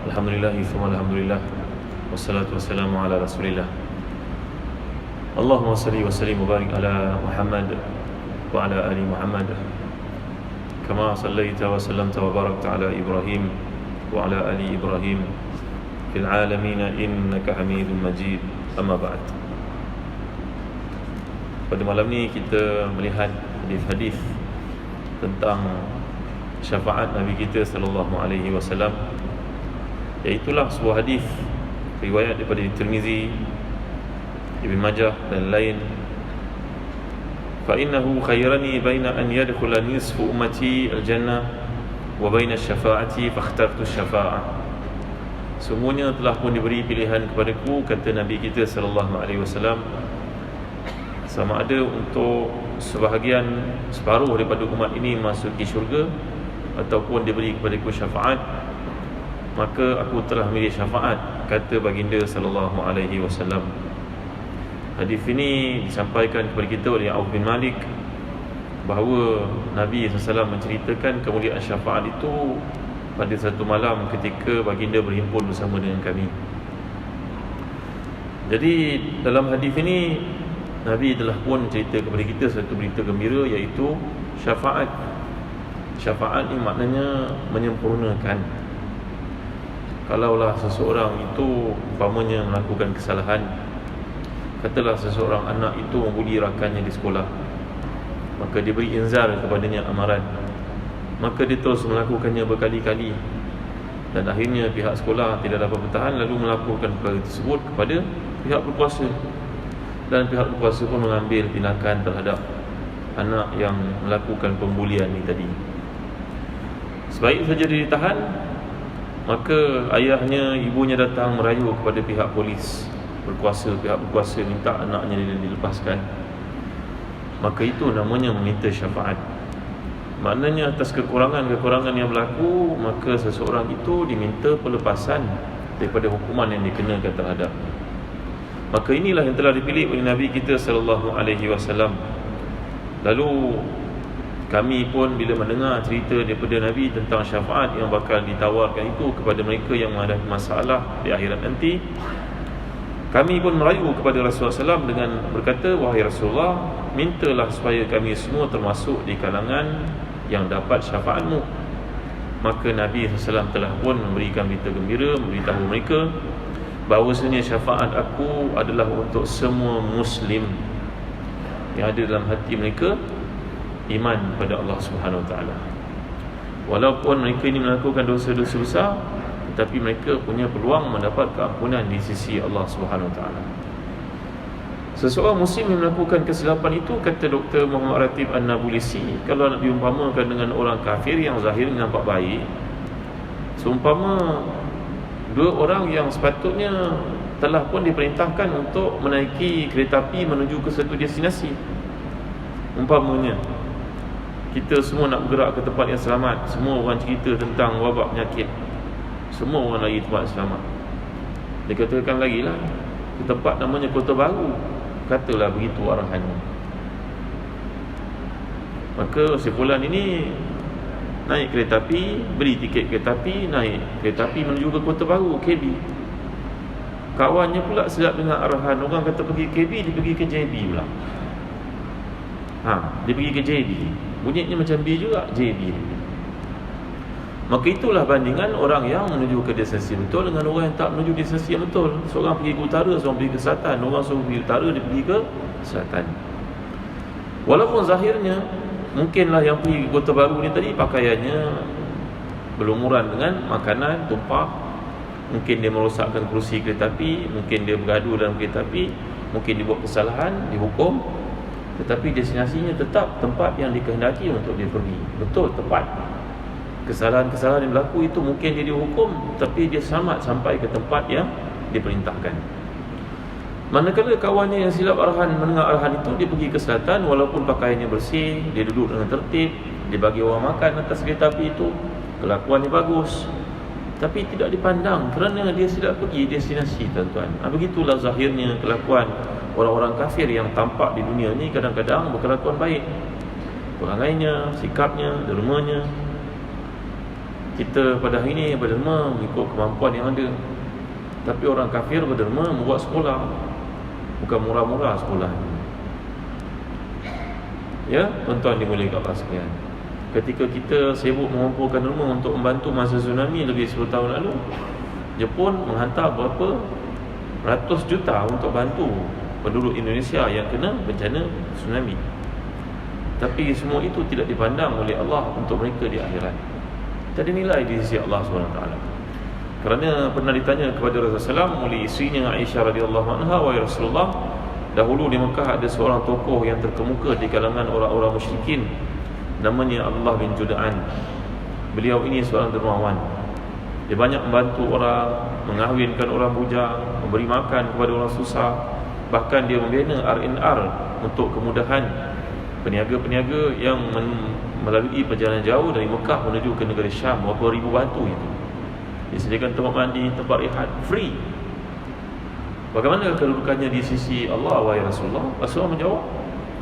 Alhamdulillah, thumma alhamdulillah, wassalatu wassalamu ala rasulillah. Allahumma salli wa sallim wa barik ala Muhammad wa ala ali Muhammad kama sallaita wa sallamta wa barakta ala Ibrahim wa ala ali Ibrahim fil alamin innaka Hamidum Majid. Amma ba'd. Pada malam ni kita melihat hadis-hadis tentang syafaat Nabi kita sallallahu alaihi wasallam, iaitulah sebuah hadis riwayat daripada Tirmizi, Ibn Majah dan lain. Fa innahu khayrani baina an yadkhula nisfu ummati al-jannah wa baina asy-syafa'ati fakhtartu asy-syafa'ah. Semuanya telah pun diberi pilihan kepadaku, kata Nabi kita sallallahu alaihi wasallam, sama ada untuk separuh daripada umat ini masuki syurga ataupun diberi kepadaku syafaat, maka aku telah memilih syafaat, kata baginda sallallahu alaihi wasallam. Hadis ini disampaikan kepada kita oleh Auf bin Malik bahawa Nabi SAW menceritakan kemuliaan syafaat itu pada satu malam ketika baginda berhimpun bersama dengan kami. Jadi dalam hadis ini Nabi telah pun cerita kepada kita satu berita gembira, iaitu syafaat. Syafaat ini maknanya menyempurnakan. Kalaulah seseorang itu umpamanya melakukan kesalahan, katalah seseorang anak itu membuli rakannya di sekolah, maka diberi inzar kepadanya amaran, maka dia terus melakukannya berkali-kali, dan akhirnya pihak sekolah tidak dapat bertahan lalu melaporkan perkara tersebut kepada pihak berkuasa, dan pihak berkuasa pun mengambil tindakan terhadap anak yang melakukan pembulian ini tadi. Sebaik saja dia ditahan, maka ayahnya, ibunya datang merayu kepada pihak polis berkuasa, pihak berkuasa minta anaknya dilepaskan. Maka itu namanya meminta syafaat. Maknanya atas kekurangan-kekurangan yang berlaku, maka seseorang itu diminta pelepasan daripada hukuman yang dikenakan terhadap. Maka inilah yang telah dipilih oleh Nabi kita sallallahu alaihi wasallam. Lalu kami pun bila mendengar cerita daripada Nabi tentang syafaat yang bakal ditawarkan itu kepada mereka yang menghadapi masalah di akhirat nanti, kami pun merayu kepada Rasulullah SAW dengan berkata, wahai Rasulullah, mintalah supaya kami semua termasuk di kalangan yang dapat syafaatmu. Maka Nabi SAW telah pun memberikan berita gembira, memberitahu mereka bahawasanya syafaat aku adalah untuk semua Muslim yang ada dalam hati mereka iman pada Allah Subhanahu Wa Taala. Walaupun mereka ini melakukan dosa-dosa besar, tetapi mereka punya peluang mendapat keampunan di sisi Allah Subhanahu Wa Taala. Seseorang Muslim yang melakukan kesilapan itu, kata Dr. Muhammad Ratib An-Nabulisi, kalau nak diumpamakan dengan orang kafir yang zahirnya nampak baik, seumpama dua orang yang sepatutnya telah pun diperintahkan untuk menaiki kereta api menuju ke satu destinasi. Umpamanya kita semua nak bergerak ke tempat yang selamat, semua orang cerita tentang wabak penyakit, semua orang lagi tempat selamat. Dia katakan lagi lah, ke tempat namanya Kota Baru, katalah begitu arahannya. Maka si fulan ini naik kereta api, beli tiket kereta api, naik kereta api menuju ke Kota Baru, KB. Kawannya pula sedap dengan arahan, orang kata pergi KB, dia pergi ke JB pula. Dia pergi ke JB, bunyinya macam B juga, JB. Maka itulah bandingan orang yang menuju ke destinasi betul dengan orang yang tak menuju destinasi yang betul. Seorang pergi ke utara, seorang pergi ke selatan. Orang suruh pergi ke utara, dia pergi ke selatan. Walaupun zahirnya mungkinlah yang pergi ke Kota Baru ni tadi pakaiannya berlumuran dengan makanan tumpah, mungkin dia merosakkan kerusi kereta api, mungkin dia bergaduh dalam kereta api, mungkin dia buat kesalahan, dihukum, tetapi destinasinya tetap tempat yang dikehendaki untuk dia pergi. Betul, tepat. Kesalahan-kesalahan yang berlaku itu mungkin dia dihukum, tapi dia selamat sampai ke tempat yang diperintahkan. Manakala kawannya yang silap arahan, mendengar arahan itu, dia pergi ke selatan, walaupun pakaiannya bersih, dia duduk dengan tertib, dia bagi orang makan atas kereta api itu, kelakuannya bagus, tapi tidak dipandang kerana dia silap pergi destinasi, tuan-tuan. Begitulah zahirnya kelakuan orang-orang kafir yang tampak di dunia ni, kadang-kadang berkelakuan baik, perangainya, sikapnya, dermanya, Kita pada hari ini berderma mengikut kemampuan yang ada. Tapi orang kafir berderma membuat sekolah. Bukan murah-murah sekolah. Ya, tuan-tuan dimuliakan Allah sekalian. Ketika kita sibuk mengumpulkan derma untuk membantu masa tsunami lebih 10 tahun lalu, Jepun menghantar berapa ratus juta untuk bantu penduduk Indonesia yang kena bencana tsunami. Tapi semua itu tidak dipandang oleh Allah untuk mereka di akhirat. Tidak dinilai di sisi Allah SWT. Kerana pernah ditanya kepada Rasulullah SAW oleh isterinya Aisyah radhiyallahu anha, "Wahai Rasulullah, dahulu di Mekah ada seorang tokoh yang terkemuka di kalangan orang-orang musyrikin, namanya Abdullah bin Jud'an. Beliau ini seorang dermawan. Dia banyak membantu orang, mengahwinkan orang bujang, memberi makan kepada orang susah. Bahkan dia membina R&R untuk kemudahan peniaga-peniaga yang melalui perjalanan jauh dari Mekah menuju ke negara Syam. Berapa ribu batu itu disediakan tempat mandi, tempat rehat, free. Bagaimana kedudukannya di sisi Allah, wahai Rasulullah?" Rasulullah menjawab,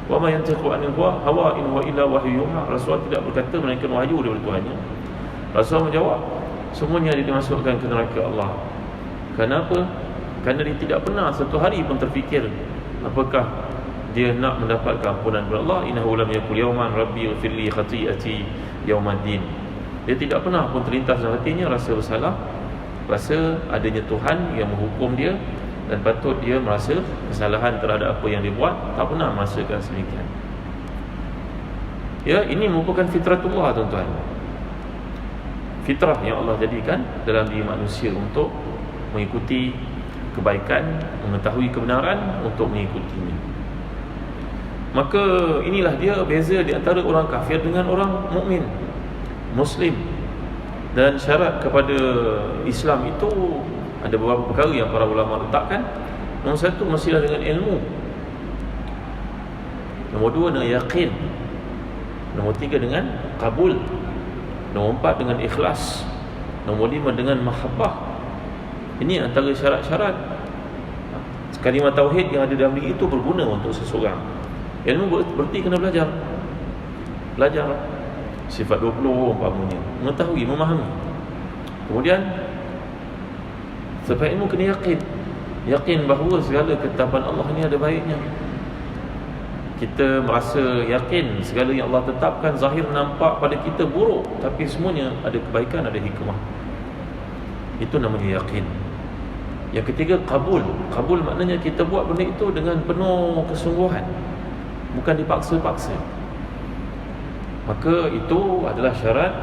"Wa ma yantiqu 'anil hawa in huwa illa wahyu yuha." Rasulullah tidak berkata melainkan wahyu daripada Tuhannya. Rasulullah menjawab, semuanya dimasukkan ke neraka Allah. Kenapa? Kerana dia tidak pernah satu hari pun terfikir apakah dia nak mendapatkan ampunan daripada Allah. Innahu lam yaqul yawman rabbi ighfir li khati'ati yawmaddin. Dia tidak pernah pun terlintas dalam hatinya rasa bersalah, rasa adanya Tuhan yang menghukum dia, dan patut dia merasa kesalahan terhadap apa yang dia buat. Tak pernah merasakan sedemikian. Ya, ini merupakan fitratullah, tuan-tuan. Fitrah yang Allah jadikan dalam diri manusia untuk mengikuti kebaikan, mengetahui kebenaran, untuk mengikutinya. Maka inilah dia beza di antara orang kafir dengan orang mukmin, Muslim. Dan syarat kepada Islam itu ada beberapa perkara yang para ulama letakkan. Nombor satu, mestilah dengan ilmu. Nombor dua, dengan yakin. Nombor tiga, dengan kabul. Nombor empat, dengan ikhlas. Nombor lima, dengan mahabbah. Ini antara syarat-syarat kalimah tauhid yang ada dalam diri itu berguna untuk seseorang. Ilmu berarti kena belajar. Belajar sifat 20 umpamanya, mengetahui, memahami. Kemudian sebab ilmu kena yakin. Yakin bahawa segala ketetapan Allah ini ada baiknya. Kita merasa yakin segala yang Allah tetapkan zahir nampak pada kita buruk, tapi semuanya ada kebaikan, ada hikmah. Itu namanya yakin. Yang ketiga, kabul. Kabul maknanya kita buat benda itu dengan penuh kesungguhan, bukan dipaksa-paksa. Maka itu adalah syarat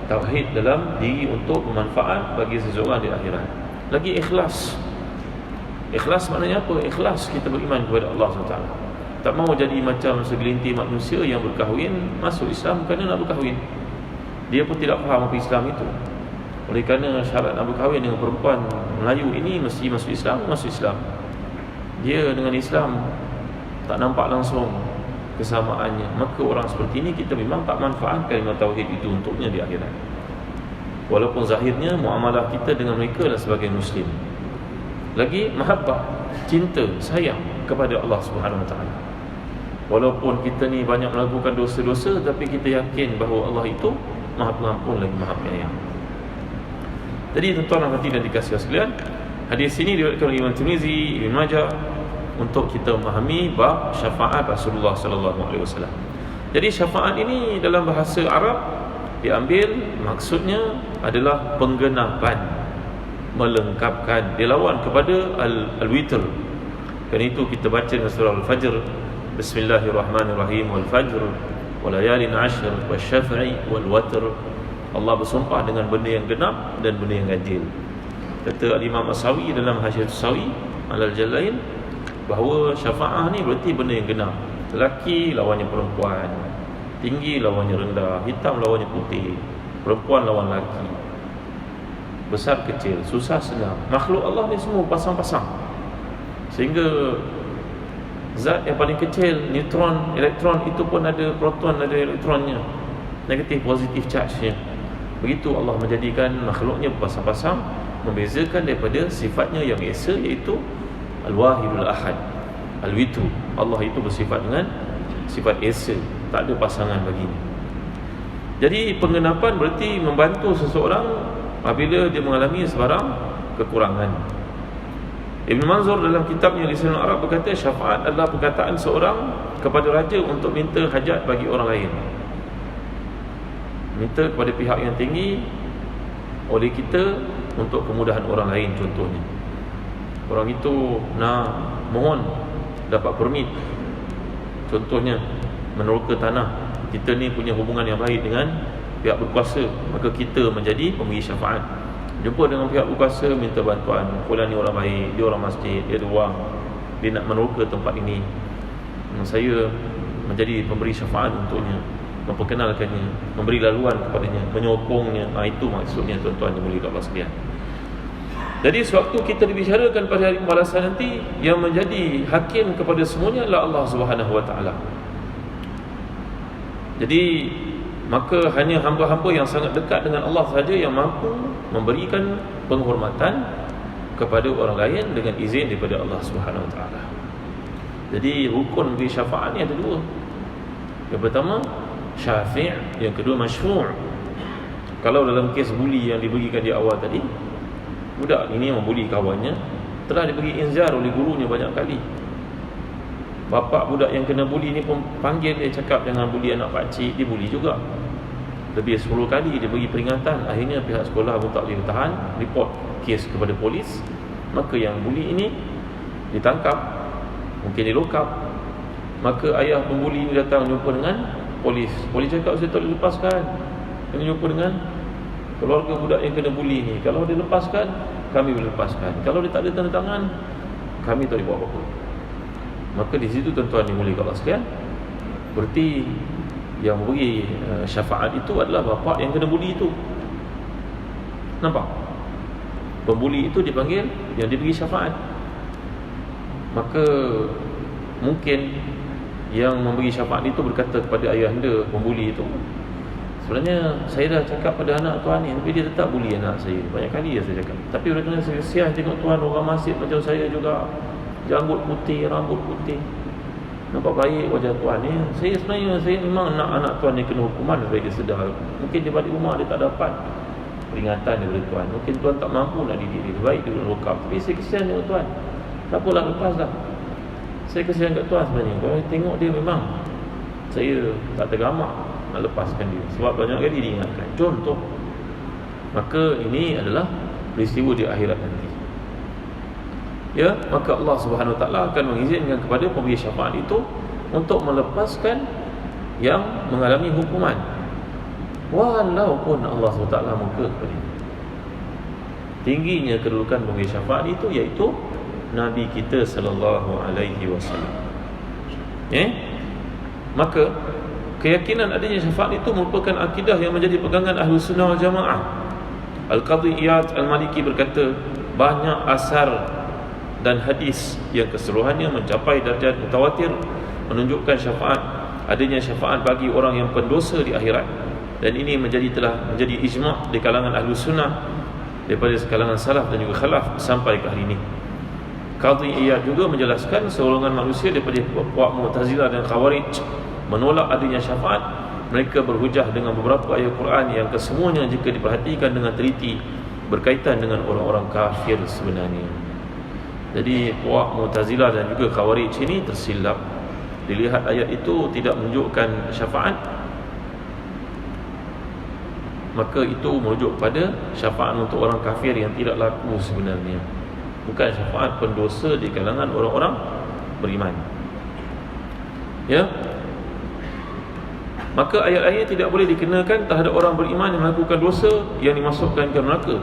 tauhid dalam diri untuk bermanfaat bagi seseorang di akhirat. Lagi ikhlas. Ikhlas maknanya apa? Ikhlas kita beriman kepada Allah SWT. Tak mahu jadi macam segelintir manusia yang berkahwin, masuk Islam kerana nak berkahwin. Dia pun tidak faham apa Islam itu. Oleh kerana syarat nak berkahwin dengan perempuan Melayu ini mesti masuk Islam, masuk Islam. Dia dengan Islam tak nampak langsung kesamaannya. Maka orang seperti ini kita memang tak manfaat kalimah tauhid itu untuknya di akhirat. Walaupun zahirnya muamalah kita dengan mereka adalah sebagai Muslim. Lagi mahabbah, cinta, sayang kepada Allah Subhanahu Wa Taala. Walaupun kita ni banyak melakukan dosa-dosa, tapi kita yakin bahawa Allah itu Maha Pengampun lagi Maha Penyayang. Jadi tuan-tuan dan hadirin dikasihi sekalian, hadis ini diriwayatkan oleh Imam Tirmizi, Ibn Majah, untuk kita memahami bab syafaat Rasulullah sallallahu alaihi wasallam. Jadi syafaat ini dalam bahasa Arab diambil maksudnya adalah penggenapan, melengkapkan. Dia lawan kepada al-witr. Kerana itu kita baca dalam surah Al-Fajr, Bismillahirrahmanirrahim, wal fajr wal layalin ashr wasyaf'i wal watr. Allah bersumpah dengan benda yang genap dan benda yang ganjil. Kata Al-Imam As-Sawi dalam Hasyiatus Sawi Alal Jalain bahawa syafa'ah ni berarti benda yang genap. Lelaki lawannya perempuan, tinggi lawannya rendah, hitam lawannya putih, perempuan lawan lelaki, besar kecil, susah senang. Makhluk Allah ni semua pasang-pasang. Sehingga zat yang paling kecil, neutron, elektron, itu pun ada proton, ada elektronnya, negatif, positif charge-nya. Begitu Allah menjadikan makhluknya berpasang-pasang, membezakan daripada sifatnya yang esa, iaitu Al-Wahidul Ahad, Al-Witru. Allah itu bersifat dengan sifat esa, tak ada pasangan baginya. Jadi penggenapan berarti membantu seseorang apabila dia mengalami sebarang kekurangan. Ibn Manzur dalam kitabnya Lisanul Arab berkata, syafaat adalah perkataan seorang kepada raja untuk minta hajat bagi orang lain, minta kepada pihak yang tinggi oleh kita untuk kemudahan orang lain. Contohnya, orang itu nak mohon dapat permit, contohnya meneroka tanah, kita ni punya hubungan yang baik dengan pihak berkuasa, maka kita menjadi pemberi syafaat. Jumpa dengan pihak berkuasa, minta bantuan, fulan ni orang baik, dia orang masjid, dia ada wang, dia nak meneroka tempat ini, saya menjadi pemberi syafaat untuknya, memperkenalkannya, memberi laluan kepadanya, menyokongnya. Itu maksudnya tuan-tuan yang mulia Allah sekalian. Jadi sewaktu kita dibicarakan pada hari pembalasan nanti, yang menjadi hakim kepada semuanya adalah Allah Subhanahu Wa Taala. Jadi maka hanya hamba-hamba yang sangat dekat dengan Allah saja yang mampu memberikan penghormatan kepada orang lain dengan izin daripada Allah Subhanahu Wa Taala. Jadi rukun beri syafaat ni ada dua. Yang pertama syafi', yang kedua masyru'. Kalau dalam kes buli yang diberikan di awal tadi, budak ini yang membuli kawannya telah diberi inzar oleh gurunya banyak kali. Bapak budak yang kena buli ni pun panggil dia, cakap jangan buli anak pakcik, dia buli juga. Lebih 10 kali dia bagi peringatan. Akhirnya pihak sekolah pun tak boleh bertahan, report kes kepada polis. Maka yang buli ini ditangkap, mungkin di lock up. Maka ayah pembuli ini datang jumpa dengan polis. Polis cakap, saya tak boleh lepaskan, kena jumpa dengan keluarga budak yang kena buli ni. Kalau dia lepaskan, kami boleh lepaskan. Kalau dia tak ada tanda tangan, kami tak boleh buat apa-apa. Maka di situ tuan-tuan dimulai Allah sekalian, berarti yang beri syafaat itu adalah bapa yang kena buli itu. Nampak? Pembuli itu dipanggil yang diberi syafaat. Maka mungkin yang memberi syafaat itu berkata kepada ayahanda pembuli itu, sebenarnya saya dah cakap pada anak tuan ni, tapi dia tetap buli anak saya. Banyak kali saya cakap, tapi oleh kerana saya kesian tengok tuan orang masjid macam saya juga, janggut putih, rambut putih, nampak baik wajah tuan ni. Saya memang nak anak tuan yang kena hukuman supaya dia sedar. Mungkin dia balik rumah dia tak dapat peringatan daripada tuan, mungkin tuan tak mampu nak didik dia, baik dia lock up. Tapi saya kesian tengok tuan, tak apalah, lepas dah. Saya kesian kat tuan sebenarnya. Kalau tengok dia memang saya tak tergamak nak lepaskan dia, sebab banyak kali diingatkan. Contoh, maka ini adalah peristiwa di akhirat nanti. Ya, maka Allah Subhanahu Wa Taala akan mengizinkan kepada pemberi syafaat itu untuk melepaskan yang mengalami hukuman, walaupun Allah Subhanahu Wa Taala murka kepada dia. Tingginya kedudukan pemberi syafaat itu iaitu Nabi kita sallallahu alaihi wasallam. Maka keyakinan adanya syafaat itu merupakan akidah yang menjadi pegangan Ahlus Sunnah wal Jamaah. Al-Qadhi Iyad Al-Maliki berkata, banyak asar dan hadis yang keseluruhannya mencapai darjat mutawatir menunjukkan adanya syafaat bagi orang yang pendosa di akhirat. Dan ini telah menjadi ijma' di kalangan Ahlus Sunnah daripada kalangan salaf dan juga khalaf sampai ke hari ini. Qadhi Iyad juga menjelaskan seolongan manusia daripada puak Mu'tazilah dan Khawarij menolak adanya syafaat. Mereka berhujah dengan beberapa ayat Quran yang kesemuanya jika diperhatikan dengan teliti berkaitan dengan orang-orang kafir sebenarnya. Jadi puak Mu'tazilah dan juga Khawarij ini tersilap. Dilihat ayat itu tidak menunjukkan syafaat, maka itu merujuk pada syafaat untuk orang kafir yang tidak laku sebenarnya, bukan syafaat pendosa di kalangan orang-orang beriman. Ya. Maka ayat-ayat tidak boleh dikenakan terhadap orang beriman yang melakukan dosa yang dimasukkan ke neraka,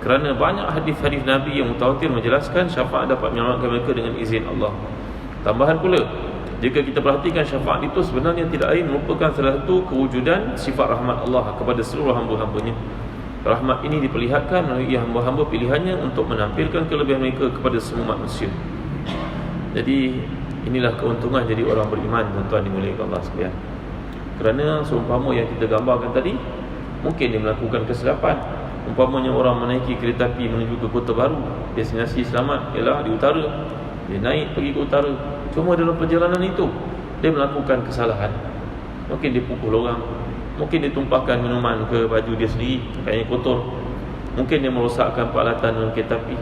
kerana banyak hadis-hadis Nabi yang mutawatir menjelaskan syafaat dapat menyelamatkan mereka dengan izin Allah. Tambahan pula, jika kita perhatikan syafaat itu sebenarnya tidak lain merupakan salah satu kewujudan sifat rahmat Allah kepada seluruh hamba-hambanya. Rahmat ini diperlihatkan melalui hamba-hamba pilihannya untuk menampilkan kelebihan mereka kepada semua manusia. Jadi inilah keuntungan jadi orang beriman, tuan-tuan dimuliakan Allah sekalian. Kerana seumpama yang kita gambarkan tadi, mungkin dia melakukan kesilapan. Umpamanya orang menaiki kereta api menuju ke kota baru, destinasi selamat ialah di utara, dia naik pergi ke utara, cuma dalam perjalanan itu dia melakukan kesalahan. Mungkin dia pukul orang, Mungkin dia tumpahkan minuman ke baju dia sendiri, pakaiannya kotor. Mungkin dia merosakkan peralatan dalam kereta api.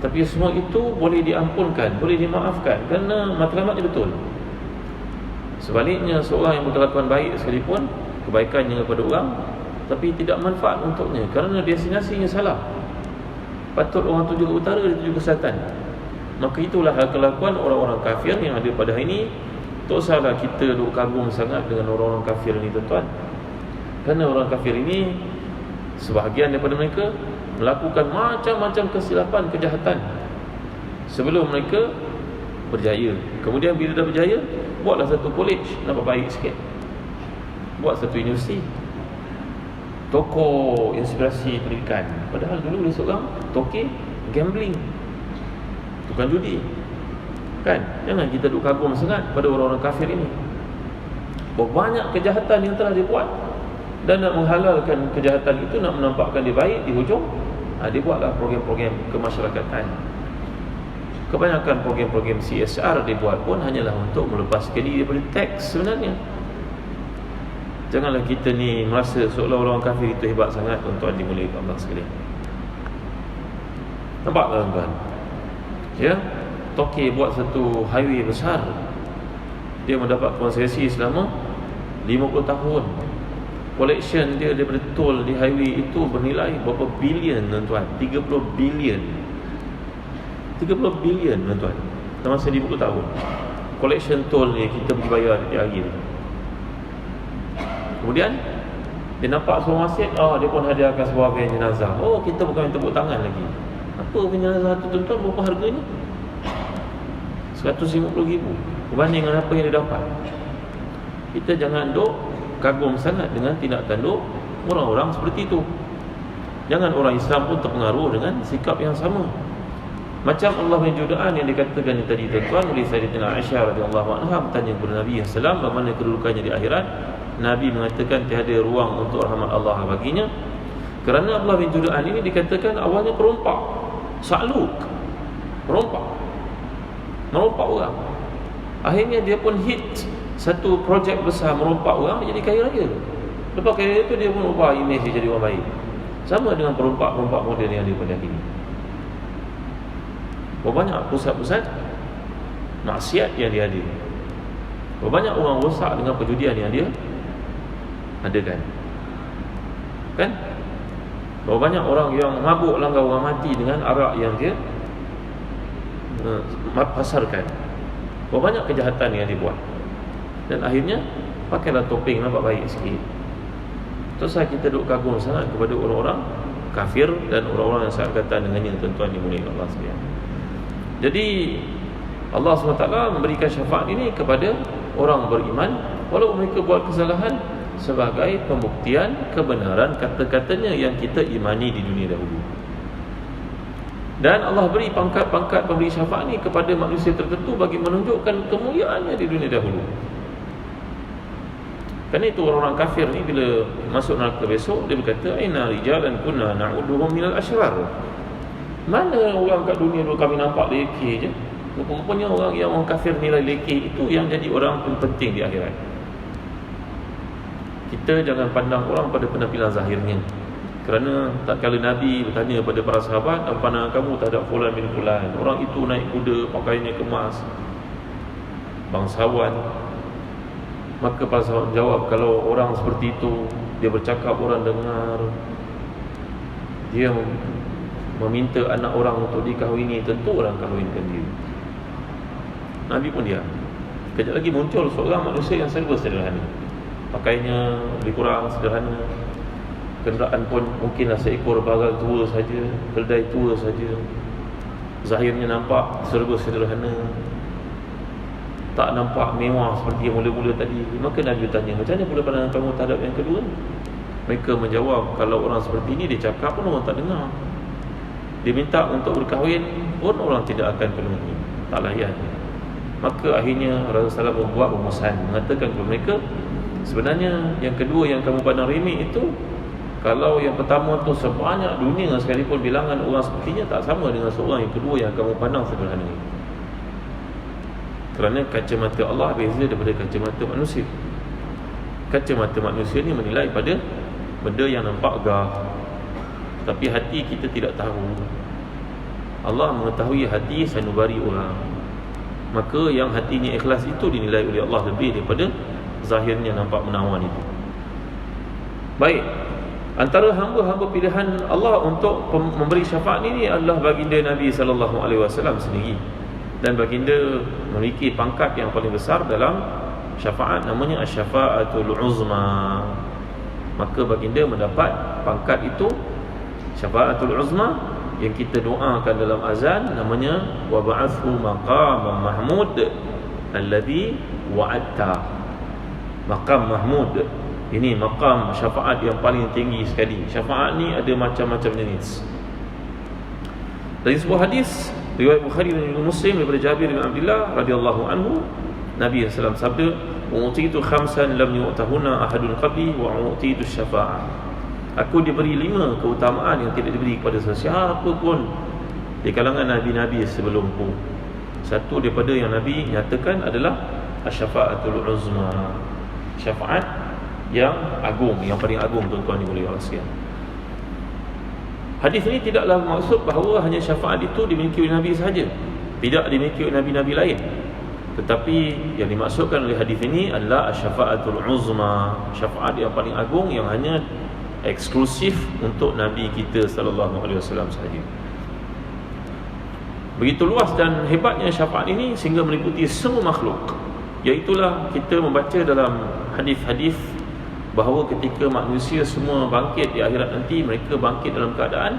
Tapi semua itu boleh diampunkan, boleh dimaafkan, kerana matlamatnya betul. Sebaliknya, seorang yang berkelakuan baik sekalipun, kebaikannya kepada orang, tapi tidak manfaat untuknya kerana destinasinya salah. Patut orang tuju ke utara, dia tuju ke selatan. Maka itulah kelakuan orang-orang kafir yang ada pada hari ini. Tak usahlah kita duk kagum sangat dengan orang-orang kafir ini, tuan-tuan. Kerana orang kafir ini, sebahagian daripada mereka melakukan macam-macam kesilapan, kejahatan sebelum mereka berjaya. Kemudian bila dah berjaya, buatlah satu college, nampak baik sikit. Buat satu universiti, toko inspirasi pendidikan. Padahal dulu dia seorang toke gambling, tukang judi. Kan? Jangan kita duk kagum sangat pada orang-orang kafir ini. Banyak kejahatan yang telah dibuat, dan nak menghalalkan kejahatan itu, nak menampakkan dia baik, di hujung dia buatlah program-program kemasyarakatan. Kebanyakan program-program CSR dibuat pun hanyalah untuk melepaskan diri daripada teks sebenarnya. Janganlah kita ni merasa seolah-olah orang kafir itu hebat sangat, tuan-tuan dimulai Allah sekalian. Nampak tuan-tuan? Ya, Tokyo buat satu highway besar, dia mendapat konsesi selama 50 tahun. Collection dia daripada tol di highway itu bernilai berapa bilion, tuan-tuan? 30 bilion. 30 bilion, tuan-tuan, dalam masa 50 tahun. Collection tol ni kita pergi bayar setiap hari ni. Kemudian dia nampak seorang masjid, dia pun hadiahkan sebuah van jenazah. Kita bukan minta tepuk tangan lagi. Apa van jenazah tu, tuan-tuan? Berapa harganya? 150,000 berbanding dengan apa yang dia dapat. Kita jangan duk kagum sangat dengan tindak tanduk orang-orang seperti itu. Jangan orang Islam pun terpengaruh dengan sikap yang sama. Macam Allah bin Judaan yang dikatakan tadi, tuan-tuan, oleh Sayyidatina Aisyah radhiyallahu anha bertanya kepada Nabi SAW bagaimana kedudukannya di akhirat. Nabi mengatakan tiada ruang untuk rahmat Allah baginya. Kerana Allah bin Judaan ini dikatakan awalnya perompak, sakluk, merompak orang. Akhirnya dia pun hit satu projek besar, merompak orang, dia jadi kaya raya. Lepas kaya raya tu dia pun ubah imej dia jadi orang baik. Sama dengan perompak-perompak moden yang ada pada hari ini. Berbanyak pusat-pusat maksiat yang dia ada. Berbanyak orang rosak dengan perjudian yang dia adakan. Kan? Berbanyak orang yang mabuk langgar orang mati dengan arak yang dia pasarkan. Berbanyak kejahatan yang dibuat. Dan akhirnya pakailah topeng nampak baik sikit. Terus kita duk kagum sangat kepada orang-orang kafir dan orang-orang yang seangkatan dengannya, tuan-tuan dimulai Allah sekalian. Jadi Allah SWT memberikan syafaat ini kepada orang beriman walaupun mereka buat kesalahan, sebagai pembuktian kebenaran kata-katanya yang kita imani di dunia dahulu. Dan Allah beri pangkat-pangkat pemberi syafaat ini kepada manusia tertentu bagi menunjukkan kemuliaannya di dunia dahulu. Kerana itu orang-orang kafir ni bila masuk neraka besok, dia berkata, "Aina rijalan kunna na'uduhum minal asyrar." Mana orang kat dunia dulu kami nampak lekeh je. Rupanya orang kafir nilai lekeh itu yang jadi orang penting di akhirat. Kita jangan pandang orang pada penampilan zahirnya. Kerana tak kala Nabi bertanya kepada para sahabat, apa pandangan kamu terhadap fulan bin fulan? Orang itu naik kuda, pakaiannya kemas, bangsawan. Maka para sahabat jawab, kalau orang seperti itu, dia bercakap orang dengar, dia meminta anak orang untuk dikahwini, tentu orang kahwinkan dia. Nabi pun diam. Kejap lagi muncul seorang manusia yang serba sederhana, pakaiannya lebih kurang sederhana, kenderaan pun mungkinlah seekor bagal tua saja, keldai tua saja, zahirnya nampak serba sederhana, tak nampak mewah seperti yang mula-mula tadi. Maka Nabi bertanya, macam mana pula pandangan kamu terhadap yang kedua? Mereka menjawab, kalau orang seperti ini dia cakap pun orang tak dengar, dia minta untuk berkahwin pun orang tidak akan penuhi, tak layan. Maka akhirnya Rasulullah SAW membuat rumusan, mengatakan kepada mereka, sebenarnya yang kedua yang kamu pandang remeh itu, kalau yang pertama tu sebanyak dunia sekalipun bilangan orang sepertinya, tak sama dengan seorang yang kedua yang kamu pandang sederhana ini. Kerana kacamata Allah beza daripada kacamata manusia. Kacamata manusia ni menilai pada benda yang nampak gah, tapi hati kita tidak tahu. Allah mengetahui hati sanubari orang. Maka yang hatinya ikhlas itu dinilai oleh Allah lebih daripada zahirnya nampak menawan itu. Baik, antara hamba-hamba pilihan Allah untuk memberi syafaat ini adalah baginda Nabi SAW sendiri. Dan baginda memiliki pangkat yang paling besar dalam syafaat, namanya Asy-Syafa'atul Uzma. Maka baginda mendapat pangkat itu, Syafa'atul Uzma, yang kita doakan dalam azan, namanya wa ba'athu maqaman mahmud alladhi wa'adta. Maqam mahmud, ini maqam syafaat yang paling tinggi sekali. Syafaat ni ada macam-macam jenis. Dari sebuah hadis riwayat Bukhari dan Muslim daripada Jabir bin Abdullah radhiyallahu anhu, Nabi sallallahu alaihi wasallam sabda, "Utitu khamsan lam yu'tahunna ahadun qabli wa utitu syafa'ah." Aku diberi 5 keutamaan yang tidak diberi kepada sesiapa pun di kalangan Nabi-Nabi sebelumku. Satu daripada yang Nabi nyatakan adalah Asy-Syafa'atul Uzma, syafaat yang agung, yang paling agung, tuan-tuan yang boleh Allah sekalian. Hadis ini tidaklah maksud bahawa hanya syafaat itu dimiliki oleh Nabi sahaja, tidak dimiliki oleh Nabi-Nabi lain. Tetapi yang dimaksudkan oleh hadis ini adalah Asy-Syafa'atul Uzma, syafaat yang paling agung yang hanya eksklusif untuk Nabi kita sallallahu alaihi wasallam sahaja. Begitu luas dan hebatnya syafaat ini sehingga meliputi semua makhluk. Iaitulah kita membaca dalam hadis-hadis bahawa ketika manusia semua bangkit di akhirat nanti, mereka bangkit dalam keadaan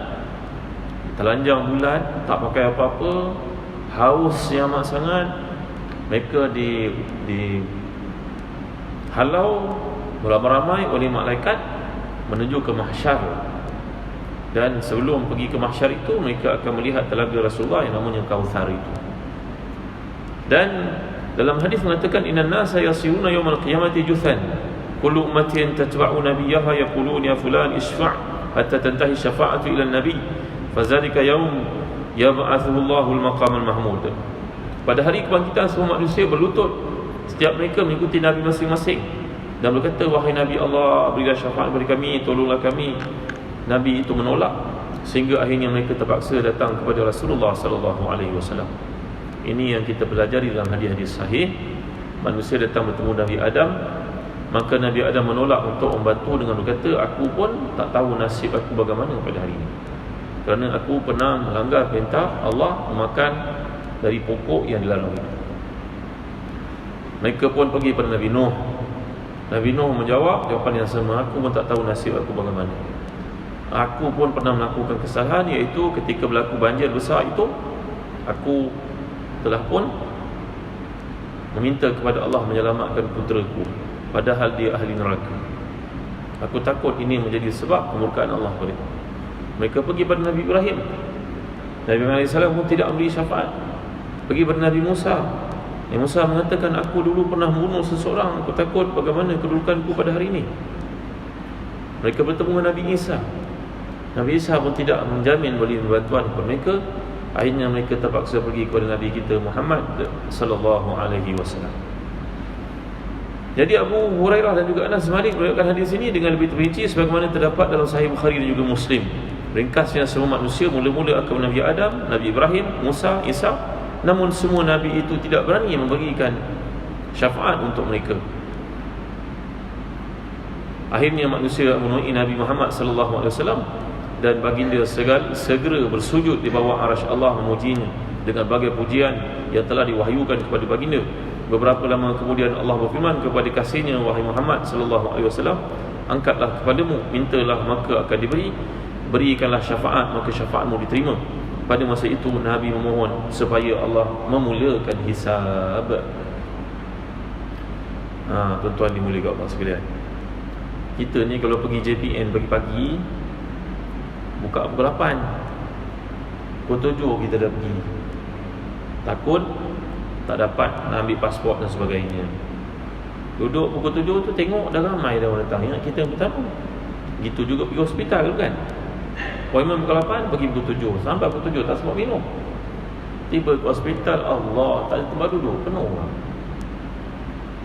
telanjang bulat, tak pakai apa-apa, haus yang amat sangat. Mereka di halau beramai-ramai oleh malaikat menuju ke mahsyar. Dan sebelum pergi ke mahsyar itu, mereka akan melihat telaga Rasulullah yang namanya Kautsar itu. Dan dalam hadis mengatakan, innan nasa yasiruna yawmal qiyamati juthan kullu ummatin tatba'u nabiyyaha yaqulun ya fulan isfa' hatta tantahi syafa'atu ila nabi fadzalika yawm yab'athuhu Allahul maqamal mahmud. Pada hari kebangkitan semua manusia berlutut, setiap mereka mengikuti nabi masing-masing dan berkata, wahai Nabi Allah, berilah syafaat kepada kami, tolonglah kami. Nabi itu menolak sehingga akhirnya mereka terpaksa datang kepada Rasulullah sallallahu alaihi wasallam. Ini yang kita pelajari dalam hadis-hadis sahih. Manusia datang bertemu Nabi Adam, maka Nabi Adam menolak untuk membantu dengan berkata, aku pun tak tahu nasib aku bagaimana pada hari ini, kerana aku pernah melanggar perintah Allah memakan dari pokok yang dilarang itu. Mereka pun pergi pada Nabi Nuh. Nabi Nuh menjawab jawapan yang sama, aku pun tak tahu nasib aku bagaimana. Aku pun pernah melakukan kesalahan, iaitu ketika berlaku banjir besar itu, aku telah pun meminta kepada Allah menyelamatkan puteraku, padahal dia ahli neraka. Aku takut ini menjadi sebab kemurkaan Allah pada aku. Mereka pergi pada Nabi Ibrahim. Nabi Ibrahim AS pun tidak memberi syafaat. Pergi pada Nabi Musa. Nabi Musa mengatakan, aku dulu pernah membunuh seseorang, aku takut bagaimana kedudukanku pada hari ini. Mereka bertemu dengan Nabi Isa. Nabi Isa pun tidak menjamin beri bantuan kepada mereka. Akhirnya mereka terpaksa pergi kepada Nabi kita Muhammad sallallahu alaihi wasallam. Jadi Abu Hurairah dan juga Anas Malik meriwayatkan hadis ini dengan lebih terperinci sebagaimana terdapat dalam Sahih Bukhari dan juga Muslim. Ringkasnya, semua manusia mula-mula akan Nabi Adam, Nabi Ibrahim, Musa, Isa. Namun semua Nabi itu tidak berani memberikan syafaat untuk mereka. Akhirnya manusia menemui Nabi Muhammad sallallahu alaihi wasallam dan baginda segera bersujud di bawah arasy Allah memujinya dengan berbagai pujian yang telah diwahyukan kepada baginda. Beberapa lama kemudian Allah berfirman kepada kasihnya, wahai Muhammad sallallahu alaihi wasallam, angkatlah kepadamu, mintalah maka akan diberi, berikanlah syafaat maka syafaatmu diterima. Pada masa itu Nabi memohon supaya Allah memulakan hisab. Tuan-tuan dimuliakan Allah sekalian, kita ni kalau pergi JPN pagi-pagi, buka pukul 8, pukul 7 kita dah pergi. Takut tak dapat nak ambil pasport dan sebagainya. Duduk pukul 7 tu tengok dah ramai dah orang datang. Ingat kita yang pertama. Gitu juga pergi hospital kan. Appointment pukul 8, pergi pukul 7. Sampai pukul 7 tak sempat minum. Tiba ke hospital, Allah, tak ada tempat duduk, penuh orang.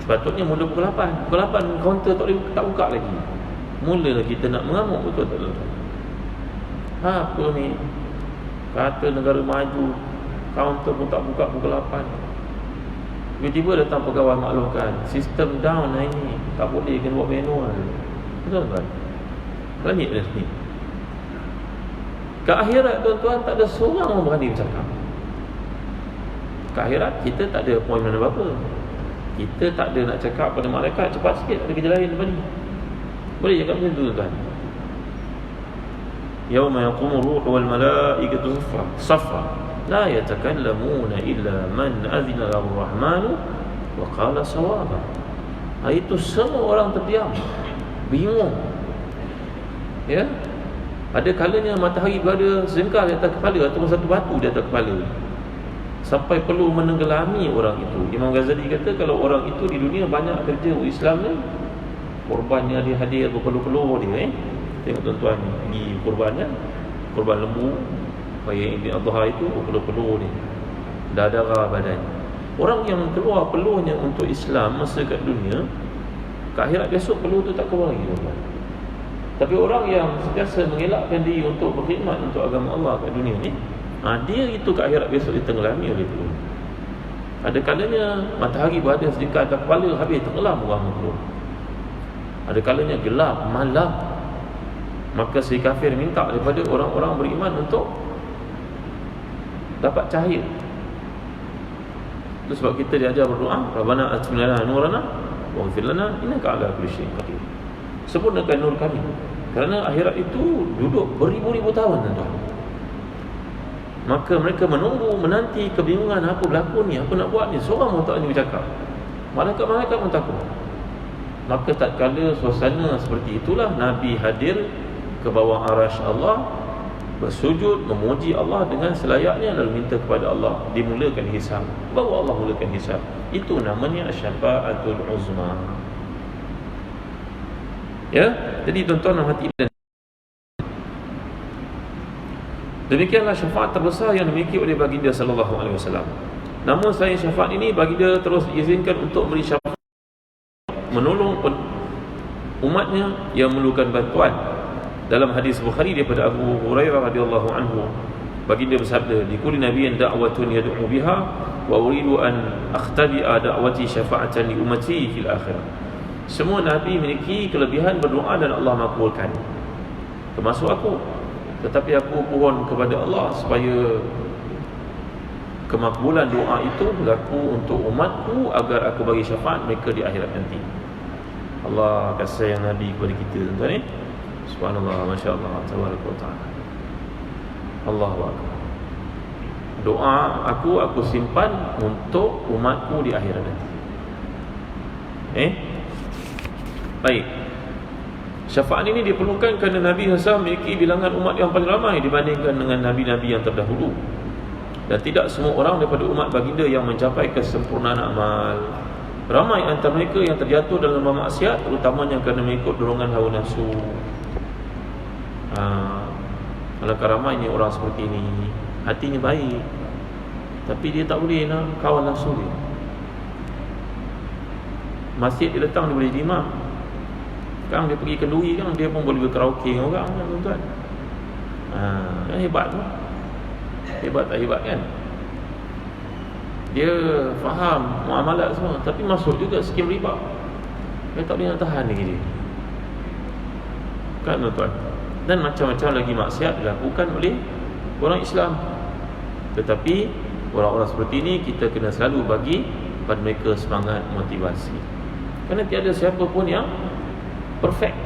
Sepatutnya mula pukul 8. Pukul 8 kaunter tak buka lagi. Mula kita nak mengamuk betul tak tuan? Apa ni? Kata negara maju, kaunter pun tak buka pukul 8. Tiba-tiba datang pegawai maklumkan, sistem down hari ni, tak boleh, kena buat manual. Betul tak? Langit dah sini. Ke akhirat tuan-tuan, tak ada seorang yang berani bercakap. Ke akhirat kita tak ada appointment apa-apa. Kita tak ada nak cakap pada malaikat, cepat sikit, ada kerja lain lepas ni. Boleh cakap macam tu tuan. Yauma yaqumu ruhu wal malaikatu saffa la yatakallamuna illa man azina lahu rahmanu wa qala sawaba. Itu semua orang terdiam, bingung. Ya, ada kalanya matahari berada sejengkal di atas kepala atau satu batu di atas kepala, sampai perlu menenggelami orang itu. Imam Ghazali kata kalau orang itu di dunia banyak kerja Islam ni, korbannya dia hadir berpeluh-peluh dia. Tengok tuan-tuan pergi korbannya, korban lembu Raya Idul Adha itu berpeluh-peluh dia, dah darah badannya. Orang yang keluar peluhnya untuk Islam masa kat dunia, ke akhirat besok peluh tu tak keluar lagi tuan-tuan. Tapi orang yang sentiasa mengelakkan diri untuk berkhidmat untuk agama Allah kat dunia ni, dia itu ke akhirat besok ditenggelami oleh peluh. Ada kalanya matahari berada sejengkal atas kepala, habis tenggelam orang peluh. Ada kalanya gelap malam, maka si kafir minta daripada orang-orang beriman untuk dapat cahaya. Itu sebab kita diajar berdoa, Rabbana atina lana nurana waghfir lana innaka ala kulli syai'in qadir. Sempurnakan nur kami. Kerana akhirat itu duduk beribu-ribu tahun tuan-tuan. Maka mereka menunggu, menanti, kebingungan apa berlaku ni, apa nak buat ni. Seorang pun tak ni bercakap. Malaikat-malaikat pun takut. Maka tak kala suasana seperti itulah Nabi hadir ke bawah arasy Allah, bersujud memuji Allah dengan selayaknya, lalu minta kepada Allah dimulakan hisab. Baru Allah mulakan hisab. Itu namanya syafaatul uzma. Ya, jadi tuan-tuan dan hati, demikianlah syafaat terbesar yang dimiliki oleh baginda sallallahu alaihi wasallam. Namun selain syafaat ini, baginda terus diizinkan untuk beri syafaat, menolong umatnya yang memerlukan bantuan. Dalam hadis Bukhari daripada Abu Hurairah radhiyallahu anhu, baginda bersabda, "Likulli nabiyyin da'watun yad'u biha wa uridu an akhtabi'a da'wati syafa'atan li ummati fil akhirah." Semua nabi memiliki kelebihan berdoa dan Allah makbulkan, termasuk aku. Tetapi aku pohon kepada Allah supaya kemakbulan doa itu berlaku untuk umatku, agar aku bagi syafaat mereka di akhirat nanti. Allah kasih yang nabi kepada kita tuan-tuan ni. Subhanallah, masya-Allah, tabaraka taala. Allahu akbar. Doa aku simpan untuk umatku di akhirat nanti. Baik. Syafaat ini diperlukan kerana Nabi SAW memiliki bilangan umat yang paling ramai dibandingkan dengan nabi-nabi yang terdahulu. Dan tidak semua orang daripada umat baginda yang mencapai kesempurnaan amal. Ramai antara mereka yang terjatuh dalam lembah maksiat, terutamanya kerana mengikut dorongan hawa nafsu. Alangkah ramainya orang seperti ini, hatinya baik, tapi dia tak boleh nak kawal nafsu dia. Masjid dia datang, dia boleh jadi imam. Sekarang dia pergi kenduri kan, dia pun boleh berkaraoke dengan orang kan, tuan-tuan. Hebat tu. Hebat tak hebat kan? Dia faham muamalat semua, tapi masuk juga skim riba. Dia tak boleh nak tahan lagi dia. Kan tuan-tuan? Dan macam-macam lagi maksiat dilakukan oleh orang Islam. Tetapi orang-orang seperti ini kita kena selalu bagi pada mereka semangat, motivasi. Kerana tiada siapa pun yang perfect.